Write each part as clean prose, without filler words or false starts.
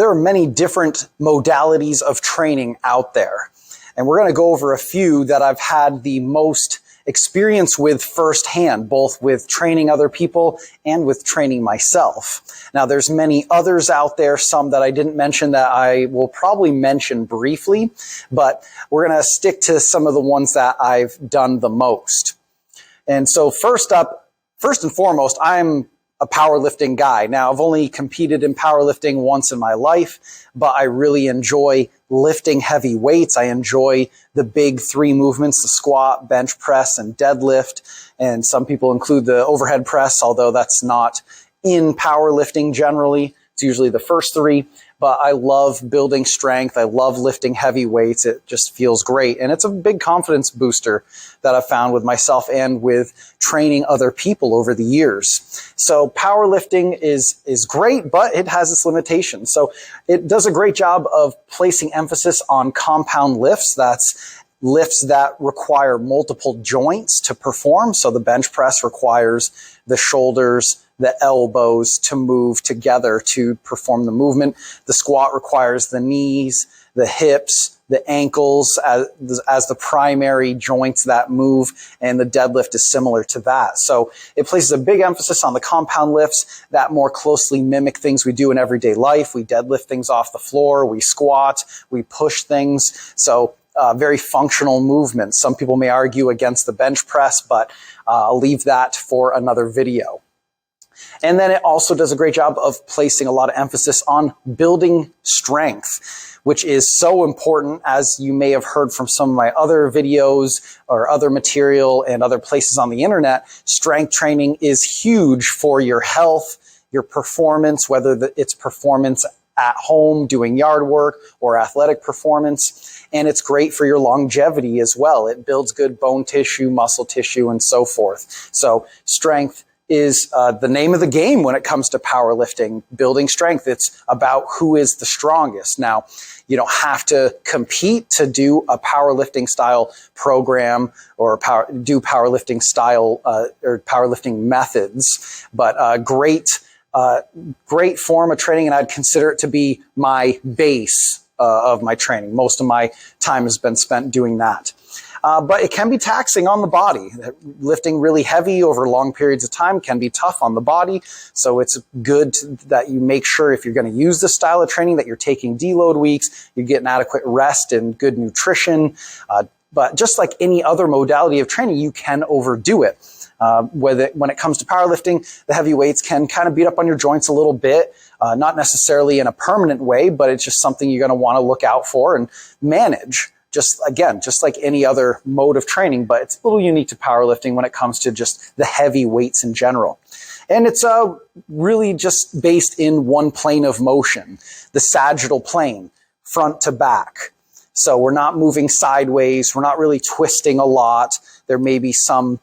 There are many different modalities of training out there, and we're going to go over a few that I've had the most experience with firsthand, both with training other people and with training myself. Now, there's many others out there, some that I didn't mention that I will probably mention briefly, but we're going to stick to some of the ones that I've done the most. And so first and foremost, I'm a powerlifting guy. Now, I've only competed in powerlifting once in my life, but I really enjoy lifting heavy weights. I enjoy the big three movements, the squat, bench press, and deadlift. And some people include the overhead press, although that's not in powerlifting generally. It's usually the first three. But I love building strength. I love lifting heavy weights. It just feels great. And it's a big confidence booster that I've found with myself and with training other people over the years. So powerlifting is great, but it has its limitations. So it does a great job of placing emphasis on compound lifts. That's lifts that require multiple joints to perform. So the bench press requires the shoulders, the elbows to move together to perform the movement. The squat requires the knees, the hips, the ankles as the primary joints that move, and the deadlift is similar to that. So it places a big emphasis on the compound lifts that more closely mimic things we do in everyday life. We deadlift things off the floor, we squat, we push things. So very functional movements. Some people may argue against the bench press, but I'll leave that for another video. And then it also does a great job of placing a lot of emphasis on building strength, which is so important, as you may have heard from some of my other videos or other material and other places on the internet. Strength training is huge for your health, your performance, whether it's performance at home doing yard work or athletic performance. And it's great for your longevity as well. It builds good bone tissue, muscle tissue, and so forth. So strength is the name of the game when it comes to powerlifting, building strength. It's about who is the strongest. Now, you don't have to compete to do a powerlifting style program or do powerlifting style or powerlifting methods, but great form of training, and I'd consider it to be my base of my training. Most of my time has been spent doing that. But it can be taxing on the body. Lifting really heavy over long periods of time can be tough on the body. So it's good that you make sure, if you're going to use this style of training, that you're taking deload weeks, you're getting adequate rest and good nutrition. But just like any other modality of training, you can overdo it. When it comes to powerlifting, the heavy weights can kind of beat up on your joints a little bit, not necessarily in a permanent way, but it's just something you're going to want to look out for and manage. Just like any other mode of training, but it's a little unique to powerlifting when it comes to just the heavy weights in general. And it's really just based in one plane of motion, the sagittal plane, front to back. So we're not moving sideways. We're not really twisting a lot. There may be some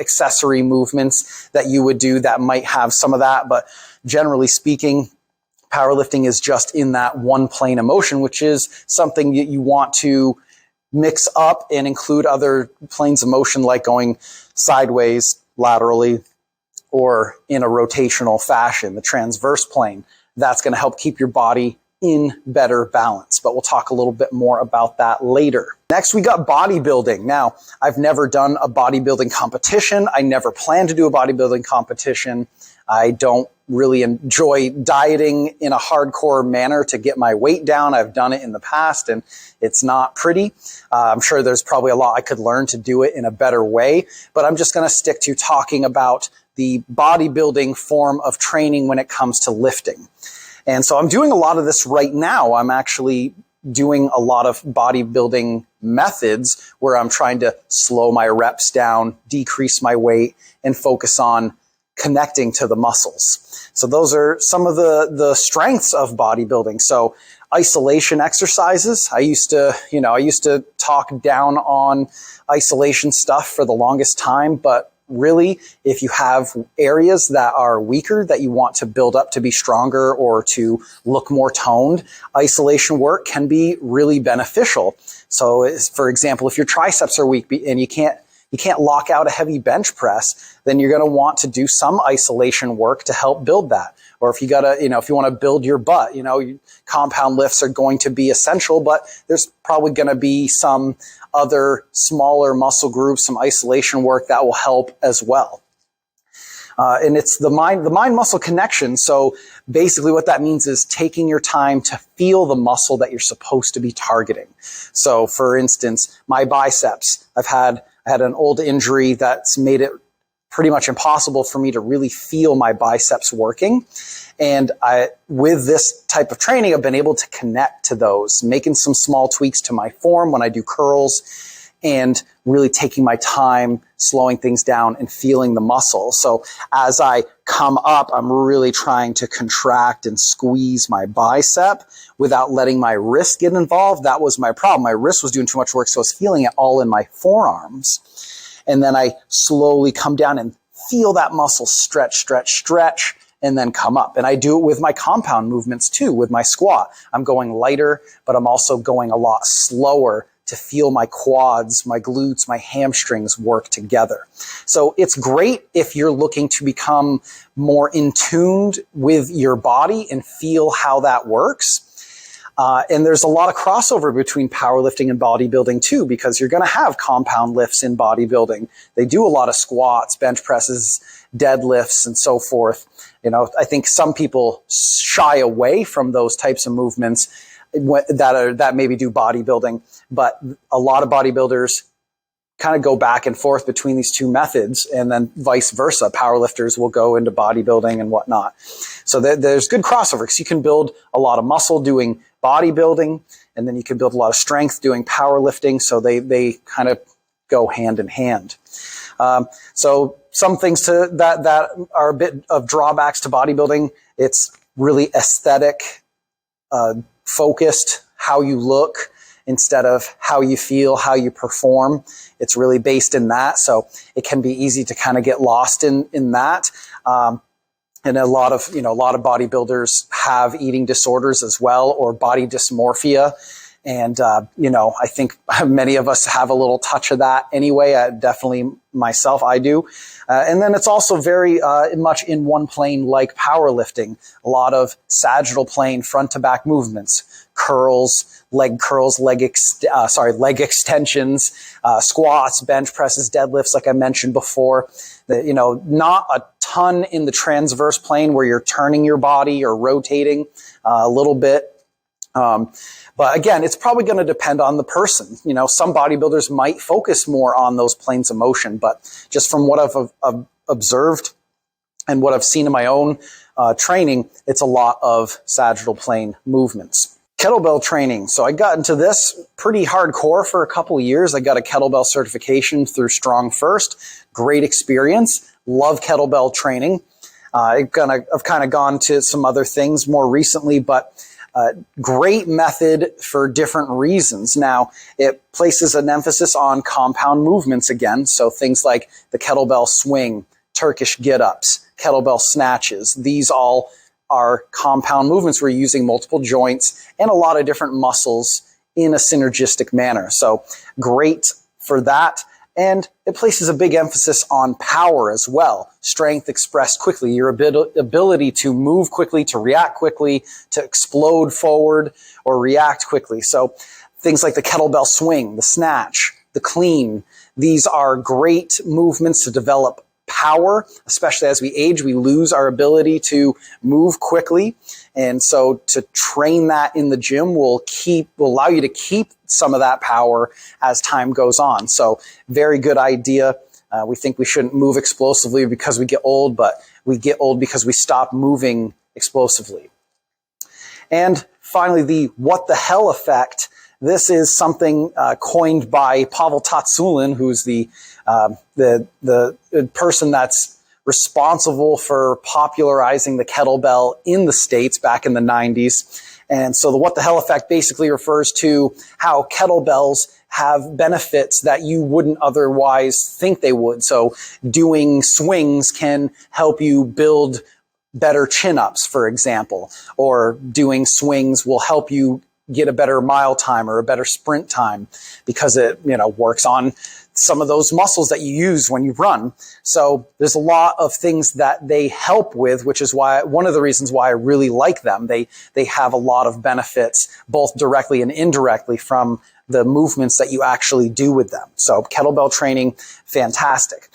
accessory movements that you would do that might have some of that, but generally speaking, powerlifting is just in that one plane of motion, which is something that you want to mix up and include other planes of motion, like going sideways, laterally, or in a rotational fashion, the transverse plane. That's going to help keep your body in better balance, but we'll talk a little bit more about that later. Next, we got bodybuilding. Now, I've never done a bodybuilding competition. I never plan to do a bodybuilding competition. I don't really enjoy dieting in a hardcore manner to get my weight down. I've done it in the past and it's not pretty. I'm sure there's probably a lot I could learn to do it in a better way, but I'm just going to stick to talking about the bodybuilding form of training when it comes to lifting. And so I'm doing a lot of this right now. I'm actually doing a lot of bodybuilding methods where I'm trying to slow my reps down, decrease my weight, and focus on connecting to the muscles. So those are some of the strengths of bodybuilding. So isolation exercises. I used to talk down on isolation stuff for the longest time, but really, if you have areas that are weaker that you want to build up to be stronger or to look more toned, isolation work can be really beneficial. So for example, if your triceps are weak and you can't you can't lock out a heavy bench press, then you're going to want to do some isolation work to help build that. Or if you got to, if you want to build your butt, compound lifts are going to be essential, but there's probably going to be some other smaller muscle groups, some isolation work that will help as well. And it's the mind-muscle connection. So basically what that means is taking your time to feel the muscle that you're supposed to be targeting. So for instance, my biceps, I had an old injury that's made it pretty much impossible for me to really feel my biceps working. And with this type of training, I've been able to connect to those, making some small tweaks to my form when I do curls, and really taking my time, slowing things down and feeling the muscle. So as I come up, I'm really trying to contract and squeeze my bicep without letting my wrist get involved. That was my problem. My wrist was doing too much work, so I was feeling it all in my forearms. And then I slowly come down and feel that muscle stretch, and then come up. And I do it with my compound movements too, with my squat. I'm going lighter, but I'm also going a lot slower to feel my quads, my glutes, my hamstrings work together. So it's great if you're looking to become more in tune with your body and feel how that works. And there's a lot of crossover between powerlifting and bodybuilding too, because you're going to have compound lifts in bodybuilding. They do a lot of squats, bench presses, deadlifts, and so forth. I think some people shy away from those types of movements that maybe do bodybuilding, but a lot of bodybuilders kind of go back and forth between these two methods, and then vice versa. Powerlifters will go into bodybuilding and whatnot. So there's good crossover, because you can build a lot of muscle doing bodybuilding, and then you can build a lot of strength doing powerlifting. So they kind of go hand in hand. So some things that are a bit of drawbacks to bodybuilding. It's really aesthetic, focused, how you look instead of how you feel, how you perform. It's really based in that. So it can be easy to kind of get lost in that. And a lot of bodybuilders have eating disorders as well, or body dysmorphia. And, I think many of us have a little touch of that anyway. Definitely myself, I do. And then it's also very much in one plane like powerlifting. A lot of sagittal plane front to back movements, curls, leg extensions, squats, bench presses, deadlifts, like I mentioned before. Not a ton in the transverse plane where you're turning your body or rotating a little bit. But again, it's probably going to depend on the person. Some bodybuilders might focus more on those planes of motion, but just from what I've observed and what I've seen in my own training, it's a lot of sagittal plane movements. Kettlebell training. So I got into this pretty hardcore for a couple of years. I got a kettlebell certification through Strong First. Great experience. Love kettlebell training. I've kind of gone to some other things more recently, but great method for different reasons. Now, it places an emphasis on compound movements again. So things like the kettlebell swing, Turkish get-ups, kettlebell snatches. These all are compound movements. We're using multiple joints and a lot of different muscles in a synergistic manner. So great for that. And it places a big emphasis on power as well. Strength expressed quickly, your ability to move quickly, to react quickly, to explode forward or react quickly. So things like the kettlebell swing, the snatch, the clean, these are great movements to develop power. Especially as we age, we lose our ability to move quickly. And so to train that in the gym will allow you to keep some of that power as time goes on. So very good idea. We think we shouldn't move explosively because we get old, but we get old because we stop moving explosively. And finally, the what the hell effect. This is something coined by Pavel Tsatsouline, who's the person that's responsible for popularizing the kettlebell in the States back in the 90s. And so the what the hell effect basically refers to how kettlebells have benefits that you wouldn't otherwise think they would. So doing swings can help you build better chin-ups, for example, or doing swings will help you get a better mile time or a better sprint time because it, works on some of those muscles that you use when you run. So there's a lot of things that they help with, which is why one of the reasons why I really like them. They have a lot of benefits, both directly and indirectly, from the movements that you actually do with them. So kettlebell training, fantastic.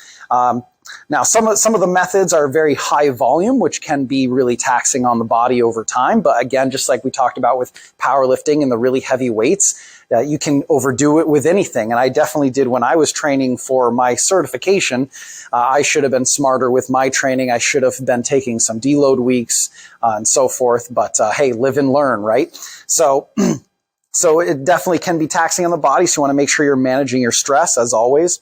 Now, some of the methods are very high volume, which can be really taxing on the body over time. But again, just like we talked about with powerlifting and the really heavy weights, you can overdo it with anything. And I definitely did when I was training for my certification. I should have been smarter with my training. I should have been taking some deload weeks and so forth. But hey, live and learn, right? So it definitely can be taxing on the body. So you want to make sure you're managing your stress, as always.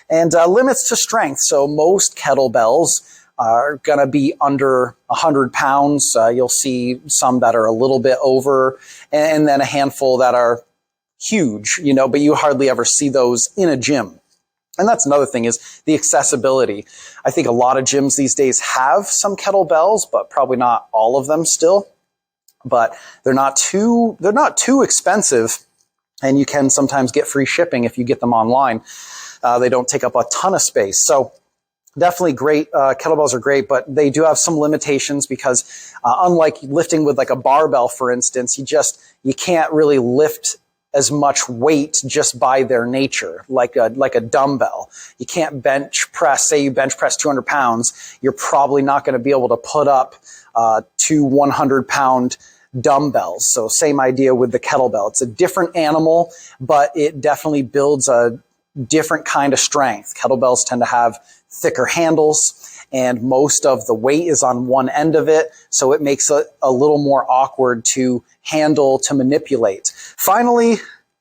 And limits to strength. So most kettlebells are going to be under 100 pounds. You'll see some that are a little bit over, and then a handful that are huge, but you hardly ever see those in a gym. And that's another thing, is the accessibility. I think a lot of gyms these days have some kettlebells, but probably not all of them still. But they're not too expensive, and you can sometimes get free shipping if you get them online. They don't take up a ton of space. So definitely great. Kettlebells are great, but they do have some limitations because unlike lifting with like a barbell, for instance, you can't really lift as much weight just by their nature, like a dumbbell. You can't bench press. Say you bench press 200 pounds, you're probably not going to be able to put up 2 100-pound dumbbells. So same idea with the kettlebell. It's a different animal, but it definitely builds a different kind of strength. Kettlebells tend to have thicker handles, and most of the weight is on one end of it, so it makes it a little more awkward to handle, to manipulate. Finally,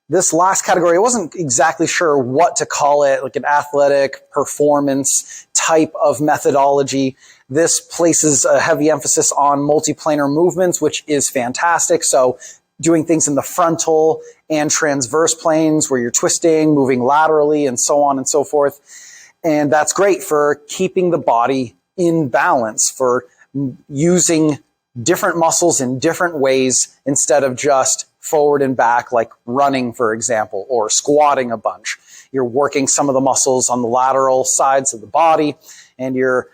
this last category, I wasn't exactly sure what to call it, like an athletic performance type of methodology. This places a heavy emphasis on multiplanar movements, which is fantastic. So doing things in the frontal and transverse planes where you're twisting, moving laterally, and so on and so forth. And that's great for keeping the body in balance, for using different muscles in different ways instead of just forward and back, like running, for example, or squatting a bunch. You're working some of the muscles on the lateral sides of the body, and you're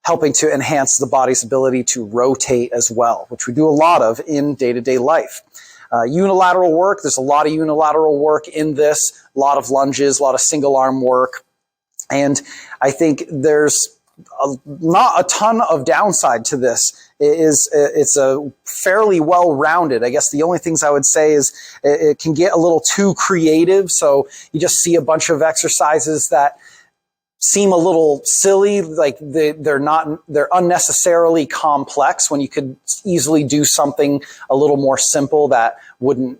helping to enhance the body's ability to rotate as well, which we do a lot of in day-to-day life. Unilateral work, there's a lot of unilateral work in this, a lot of lunges, a lot of single arm work. And I think there's not a ton of downside to this. It's a fairly well-rounded. I guess the only things I would say is it can get a little too creative. So you just see a bunch of exercises that seem a little silly, like they're unnecessarily complex when you could easily do something a little more simple that wouldn't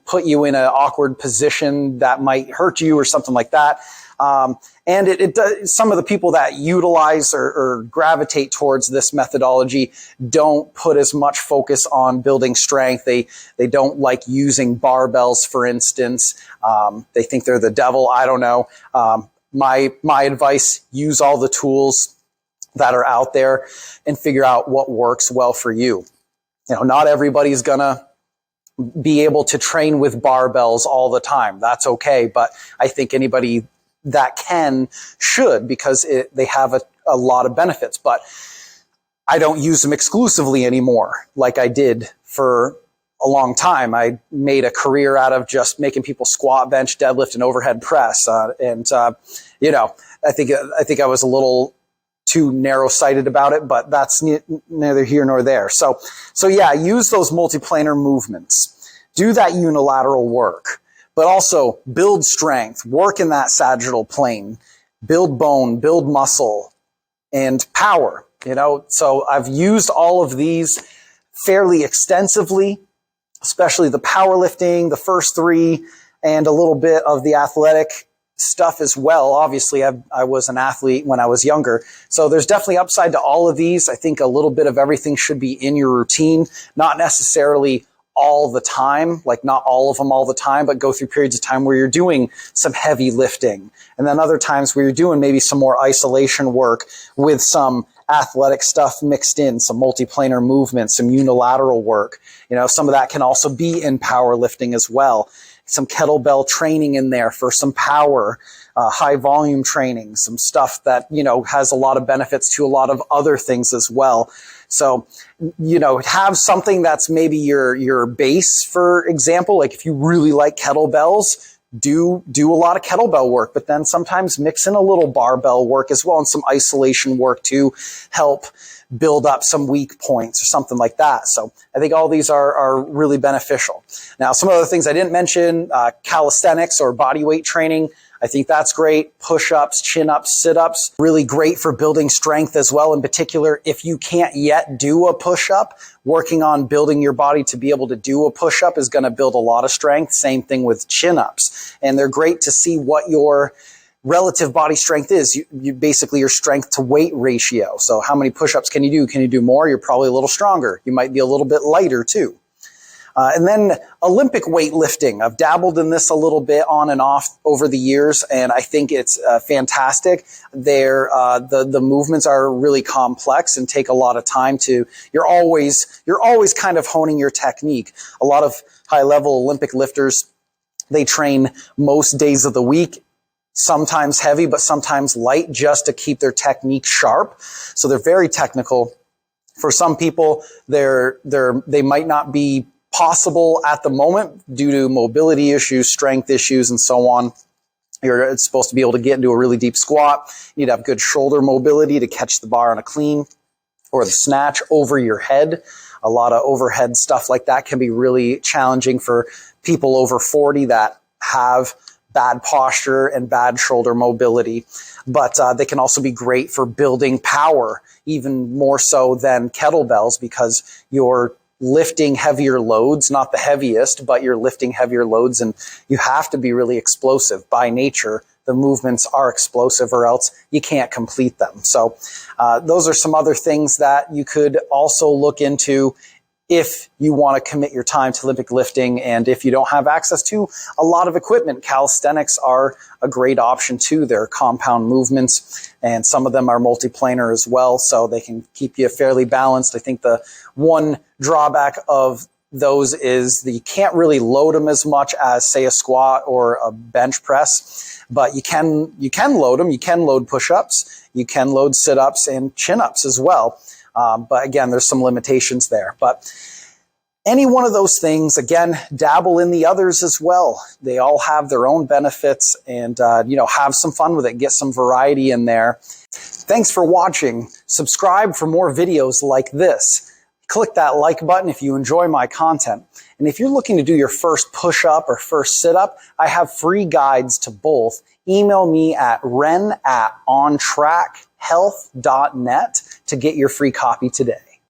put you in an awkward position that might hurt you or something like that. And it does, some of the people that utilize or gravitate towards this methodology don't put as much focus on building strength. They don't like using barbells, for instance. They think they're the devil. I don't know. My advice, use all the tools that are out there and figure out what works well for you. Not everybody's gonna be able to train with barbells all the time. That's okay. But I think anybody that should, because they have a lot of benefits. But I don't use them exclusively anymore like I did for a long time. I made a career out of just making people squat, bench, deadlift, and overhead press. I think I was a little too narrow-sighted about it, but that's neither here nor there. So yeah, use those multiplanar movements. Do that unilateral work, but also build strength, work in that sagittal plane, build bone, build muscle, and power. So I've used all of these fairly extensively, especially the powerlifting, the first three, and a little bit of the athletic stuff as well. Obviously, I was an athlete when I was younger. So there's definitely upside to all of these. I think a little bit of everything should be in your routine, not necessarily all the time, like not all of them all the time, but go through periods of time where you're doing some heavy lifting. And then other times where you're doing maybe some more isolation work with some athletic stuff mixed in, some multiplanar movements, some unilateral work. Some of that can also be in powerlifting as well. some kettlebell training in there for some power, high volume training, some stuff that, has a lot of benefits to a lot of other things as well. So, have something that's maybe your base, for example. Like if you really like kettlebells, do a lot of kettlebell work, but then sometimes mix in a little barbell work as well and some isolation work to help build up some weak points or something like that. So I think all these are really beneficial. Now, some other things I didn't mention, calisthenics or body weight training. I think that's great. Push-ups, chin-ups, sit-ups, really great for building strength as well. In particular, if you can't yet do a push-up, working on building your body to be able to do a push-up is going to build a lot of strength. Same thing with chin-ups. And they're great to see what your relative body strength is. You basically your strength to weight ratio. So how many push-ups can you do? Can you do more? You're probably a little stronger. You might be a little bit lighter too. And then Olympic weightlifting. I've dabbled in this a little bit on and off over the years, and I think it's fantastic. The movements are really complex and take a lot of time to. You're always kind of honing your technique. A lot of high-level Olympic lifters, they train most days of the week, sometimes heavy, but sometimes light, just to keep their technique sharp. So they're very technical. For some people, they might not be possible at the moment due to mobility issues, strength issues, and so on. You're supposed to be able to get into a really deep squat. You need to have good shoulder mobility to catch the bar on a clean or the snatch over your head. A lot of overhead stuff like that can be really challenging for people over 40 that have bad posture and bad shoulder mobility. But they can also be great for building power, even more so than kettlebells, because you're lifting heavier loads, not the heaviest, but you're lifting heavier loads, and you have to be really explosive by nature. The movements are explosive or else you can't complete them. So those are some other things that you could also look into if you want to commit your time to Olympic lifting. And if you don't have access to a lot of equipment, calisthenics are a great option too. They're compound movements, and some of them are multiplanar as well, so they can keep you fairly balanced. I think the one drawback of those is that you can't really load them as much as, say, a squat or a bench press, but you can load them. You can load push-ups, you can load sit-ups and chin-ups as well. But again, there's some limitations there. But any one of those things, again, dabble in the others as well. They all have their own benefits, and have some fun with it. Get some variety in there. Thanks for watching. Subscribe for more videos like this. Click that like button if you enjoy my content. And if you're looking to do your first push-up or first sit-up, I have free guides to both. Email me at ren@ontrackhealth.net to get your free copy today.